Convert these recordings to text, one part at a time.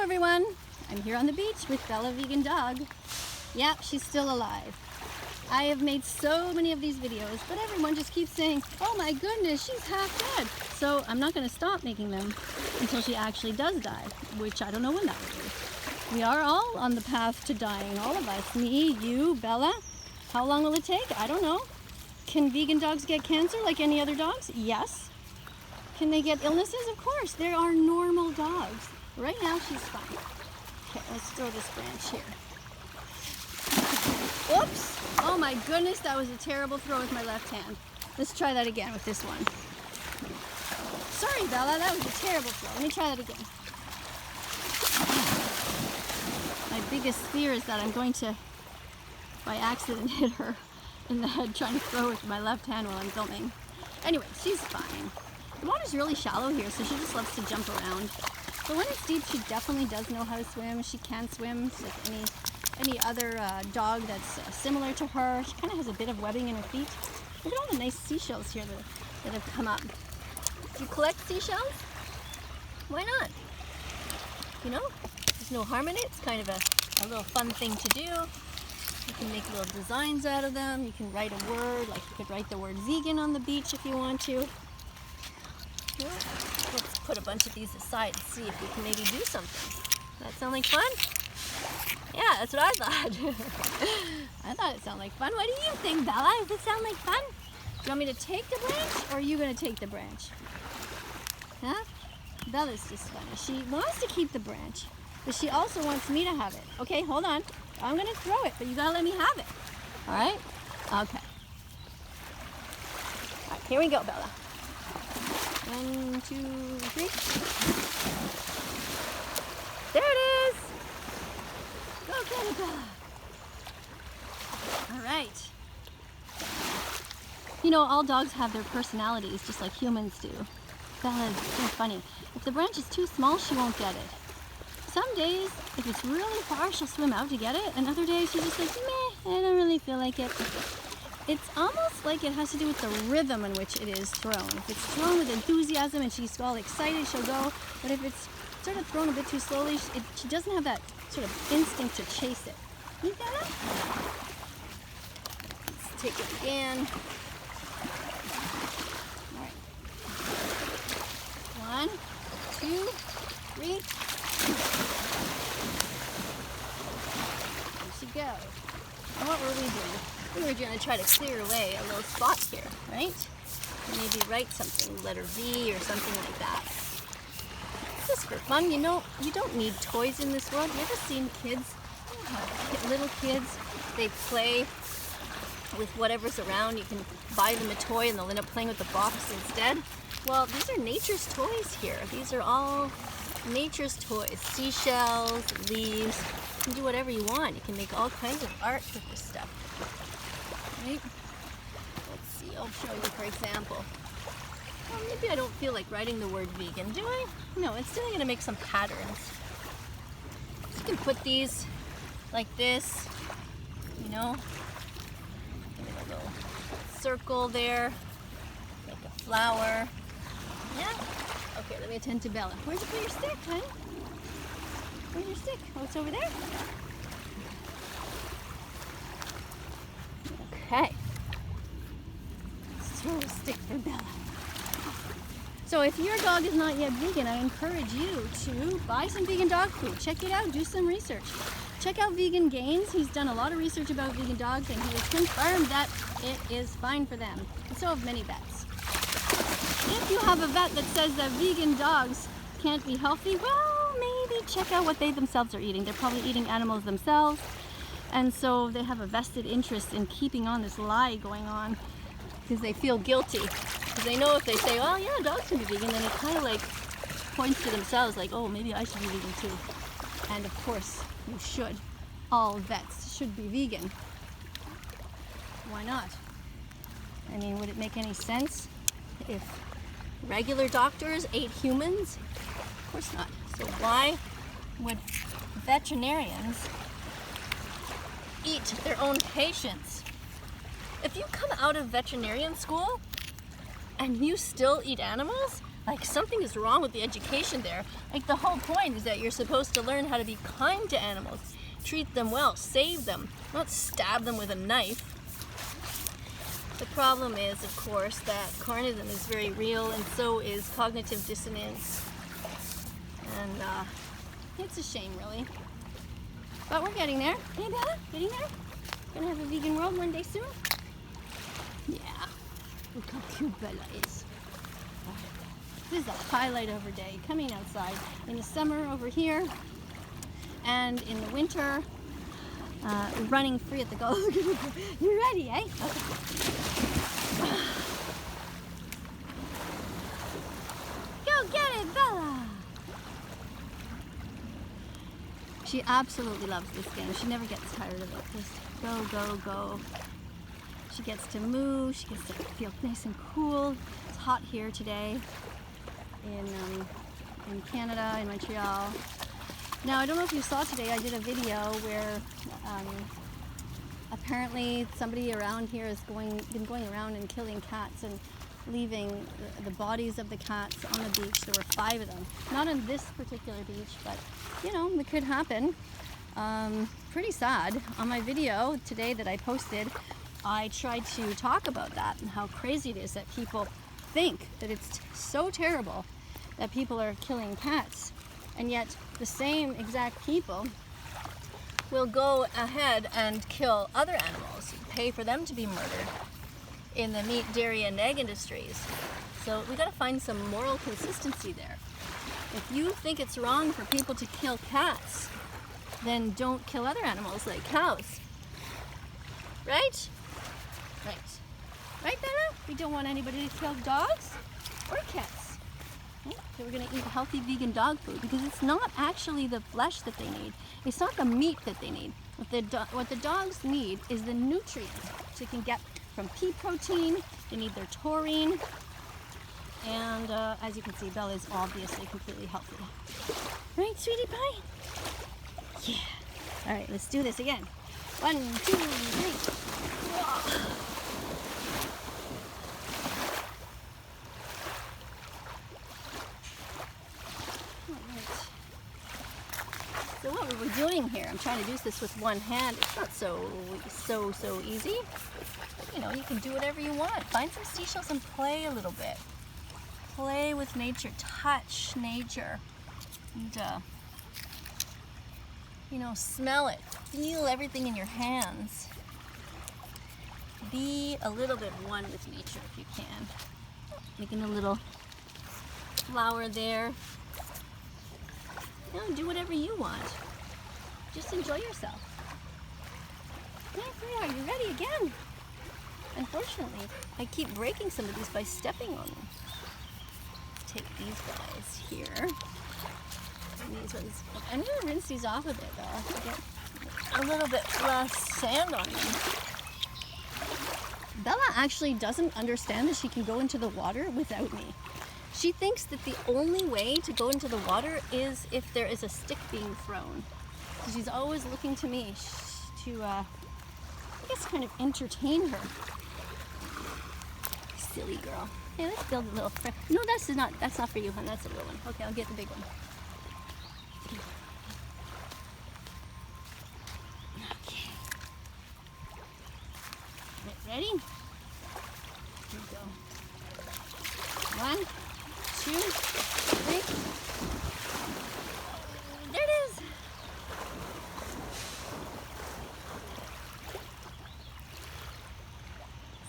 Hello everyone, I'm here on the beach with Bella Vegan Dog. Yep, she's still alive. I have made so many of these videos, but everyone just keeps saying, oh my goodness, she's half dead. So I'm not going to stop making them until she actually does die, which I don't know when that will be. We are all on the path to dying, all of us. Me, you, Bella. How long will it take? I don't know. Can vegan dogs get cancer like any other dogs? Yes. Can they get illnesses? Of course. They are normal dogs. Right now, she's fine. Okay, let's throw this branch here. Oops! Oh my goodness, that was a terrible throw with my left hand. Let's try that again with this one. Sorry, Bella, that was a terrible throw. Let me try that again. My biggest fear is that I'm going to, by accident, hit her in the head trying to throw with my left hand while I'm filming. Anyway, she's fine. The water's really shallow here, so she just loves to jump around. But when it's deep, she definitely does know how to swim. She can swim. She's like any other dog that's similar to her. She kind of has a bit of webbing in her feet. Look at all the nice seashells here that have come up. Do you collect seashells? Why not? You know, there's no harm in it. It's kind of a little fun thing to do. You can make little designs out of them. You can write a word, like you could write the word vegan on the beach if you want to. Well, let's put a bunch of these aside and see if we can maybe do something. Does that sound like fun? Yeah, that's what I thought. I thought it sounded like fun. What do you think, Bella? Does it sound like fun? Do you want me to take the branch, or are you going to take the branch? Huh? Bella's just funny. She wants to keep the branch, but she also wants me to have it. Okay, hold on. I'm going to throw it, but you got to let me have it. All right? Okay. All right, here we go, Bella. 1, 2, 3. There it is. Go get it, Bella. All right. You know, all dogs have their personalities, just like humans do. Bella is so funny. If the branch is too small, she won't get it. Some days, if it's really far, she'll swim out to get it, and other days she's just like, meh, I don't really feel like it. It's almost like it has to do with the rhythm in which it is thrown. If it's thrown with enthusiasm and she's all excited, she'll go. But if it's sort of thrown a bit too slowly, she doesn't have that sort of instinct to chase it. You got it? Let's take it again. All right. 1, 2, 3. There she goes. And what were we doing? We were going to try to clear away a little spot here, right? And maybe write something, letter V or something like that. Just for fun, you know, you don't need toys in this world. You ever seen kids, little kids, they play with whatever's around. You can buy them a toy and they'll end up playing with the box instead. Well, these are nature's toys here. These are all nature's toys. Seashells, leaves. You can do whatever you want. You can make all kinds of art with this stuff. Right? Let's see, I'll show you for example. Well, maybe I don't feel like writing the word vegan, do I? No, instead I'm going to make some patterns. So you can put these like this, you know, make a little circle there, make a flower. Yeah? Okay, let me attend to Bella. Where'd you put your stick, honey? Where's your stick? Oh, it's over there? Okay. Let's throw a stick for Bella. So if your dog is not yet vegan, I encourage you to buy some vegan dog food. Check it out, do some research. Check out Vegan Gains. He's done a lot of research about vegan dogs and he has confirmed that it is fine for them. And so have many vets. If you have a vet that says that vegan dogs can't be healthy, well, maybe check out what they themselves are eating. They're probably eating animals themselves. And so they have a vested interest in keeping on this lie going on because they feel guilty. Because they know if they say, well, yeah, dogs can be vegan, then it kind of like points to themselves like, oh, maybe I should be vegan too. And of course, you should. All vets should be vegan. Why not? I mean, would it make any sense if regular doctors ate humans? Of course not. So why would veterinarians eat their own patients? If you come out of veterinarian school and you still eat animals, Like, something is wrong with the education there. Like, the whole point is that you're supposed to learn how to be kind to animals, treat them well, save them, not stab them with a knife. The problem is, of course, that carnism is very real, and so is cognitive dissonance. And it's a shame, really. But we're getting there. Hey, Bella, getting there? Gonna have a vegan world one day soon? Yeah. Look how cute Bella is. This is a highlight of her day, coming outside in the summer over here, and in the winter, running free at the golf. You ready, eh? Okay. Go get it, Bella! She absolutely loves this game. She never gets tired of it. Just go, go, go. She gets to move. She gets to feel nice and cool. It's hot here today in Canada, in Montreal. Now, I don't know if you saw today, I did a video where apparently somebody around here has been going around and killing cats and leaving the bodies of the cats on the beach. There were 5 of them. Not on this particular beach, but you know, it could happen. Pretty sad. On my video today that I posted, I tried to talk about that and how crazy it is that people think that it's so terrible that people are killing cats, and yet the same exact people will go ahead and kill other animals, pay for them to be murdered in the meat, dairy, and egg industries. So we got to find some moral consistency there. If you think it's wrong for people to kill cats, then don't kill other animals like cows. Right? Right. Right, Bella? We don't want anybody to kill dogs or cats. Okay? So we're going to eat healthy vegan dog food, because it's not actually the flesh that they need. It's not the meat that they need. What the dogs need is the nutrients they can get from pea protein. They need their taurine. And as you can see, Bella is obviously completely healthy. Right, sweetie pie? Yeah. All right, let's do this again. 1, 2, 3. Whoa. So what were we doing here? I'm trying to do this with one hand. It's not so easy. You know, you can do whatever you want. Find some seashells and play a little bit. Play with nature, touch nature, and you know, smell it, feel everything in your hands. Be a little bit one with nature if you can. Making a little flower there. You know, do whatever you want. Just enjoy yourself. Yeah, there you are. You ready again? Unfortunately, I keep breaking some of these by stepping on them. Take these guys here. And these ones. I'm going to rinse these off a bit though to get a little bit less sand on them. Bella actually doesn't understand that she can go into the water without me. She thinks that the only way to go into the water is if there is a stick being thrown. So she's always looking to me to, I guess, kind of entertain her. Silly girl. Hey, let's build a little friend. No, that's not for you, hon. That's a little one. Okay, I'll get the big one. Okay. Ready? Here we go. 1, 2, 3. There it is.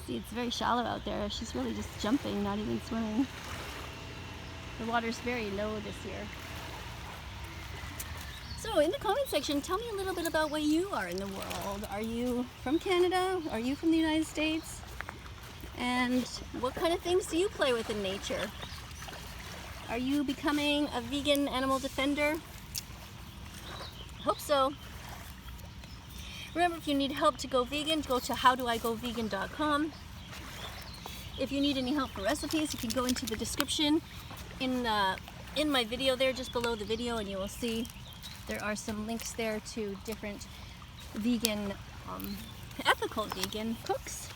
See, it's very shallow out there. She's really just jumping, not even swimming. The water's very low this year. So in the comment section, tell me a little bit about what you are in the world. Are you from Canada? Are you from the United States? And what kind of things do you play with in nature? Are you becoming a vegan animal defender? I hope so. Remember, if you need help to go vegan, go to howdoigovegan.com. If you need any help for recipes, you can go into the description in my video there, just below the video, and you will see there are some links there to different vegan, ethical vegan cooks.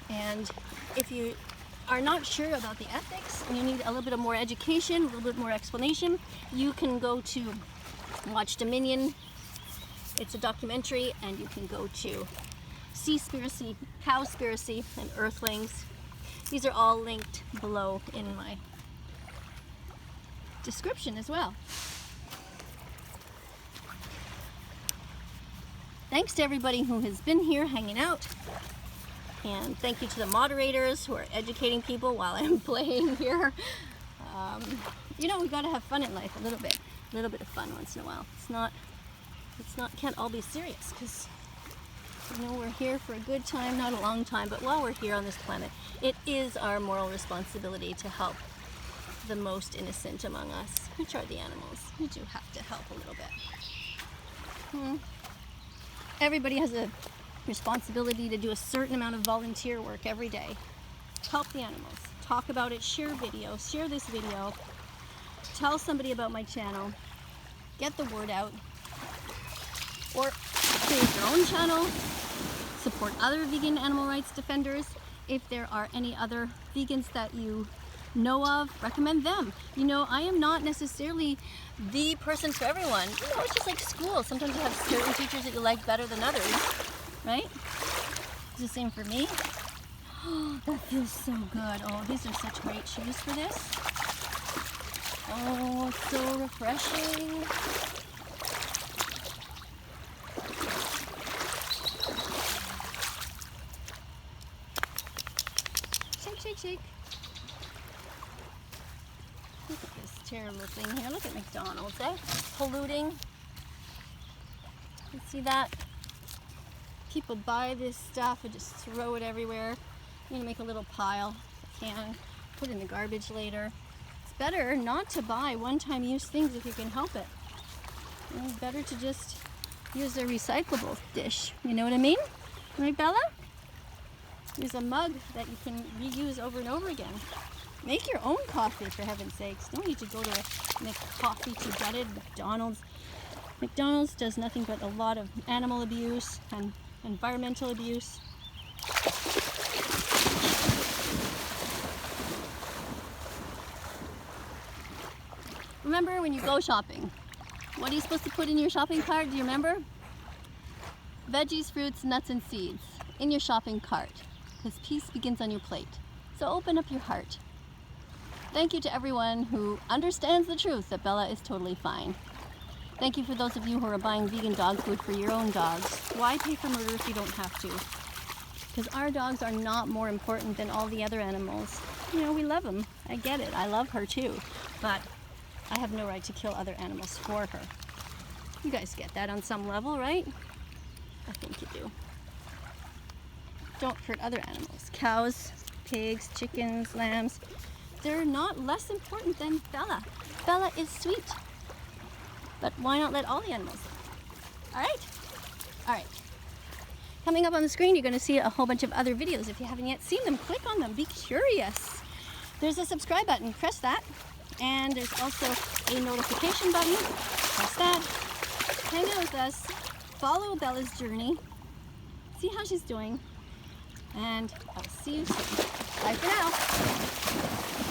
And if you are not sure about the ethics and you need a little bit of more education, a little bit more explanation, you can go to watch Dominion. It's a documentary, and you can go to Seaspiracy, Cowspiracy, and Earthlings. These are all linked below in my description as well. Thanks to everybody who has been here hanging out. And thank you to the moderators who are educating people while I'm playing here. You know, we gotta have fun in life a little bit of fun once in a while. Can't all be serious, because you know, we're here for a good time, not a long time, but while we're here on this planet, it is our moral responsibility to help the most innocent among us, which are the animals. We do have to help a little bit. Everybody has a responsibility to do a certain amount of volunteer work every day. Help the animals. Talk about it, share videos, share this video, tell somebody about my channel, get the word out, or create your own channel, support other vegan animal rights defenders. If there are any other vegans that you know of, recommend them. You know, I am not necessarily the person for everyone. You know, it's just like school. Sometimes you have certain teachers that you like better than others, right? It's the same for me. Oh, that feels so good. Oh, these are such great shoes for this. Oh, it's so refreshing. Shake, shake, shake. Look at this terrible thing here. Look at McDonald's, eh? Polluting. You see that? People buy this stuff and just throw it everywhere. I'm gonna make a little pile if I can. Put it in the garbage later. It's better not to buy one-time use things if you can help it. You know, it's better to just use a recyclable dish. You know what I mean? Right, Bella? Use a mug that you can reuse over and over again. Make your own coffee, for heaven's sakes. Don't need to go to make coffee to get it. McDonald's does nothing but a lot of animal abuse and environmental abuse. Remember when you go shopping, what are you supposed to put in your shopping cart? Do you remember? Veggies, fruits, nuts, and seeds in your shopping cart, because peace begins on your plate. So open up your heart. Thank you to everyone who understands the truth that Bella is totally fine. Thank you for those of you who are buying vegan dog food for your own dogs. Why pay for murder if you don't have to? Because our dogs are not more important than all the other animals. You know, we love them. I get it. I love her too. But I have no right to kill other animals for her. You guys get that on some level, right? I think you do. Don't hurt other animals. Cows, pigs, chickens, lambs. They're not less important than Bella. Bella is sweet. But why not let all the animals live? All right? All right. Coming up on the screen, you're going to see a whole bunch of other videos. If you haven't yet seen them, click on them. Be curious. There's a subscribe button. Press that. And there's also a notification button. Press that. Hang out with us. Follow Bella's journey. See how she's doing. And I'll see you soon. Bye for now.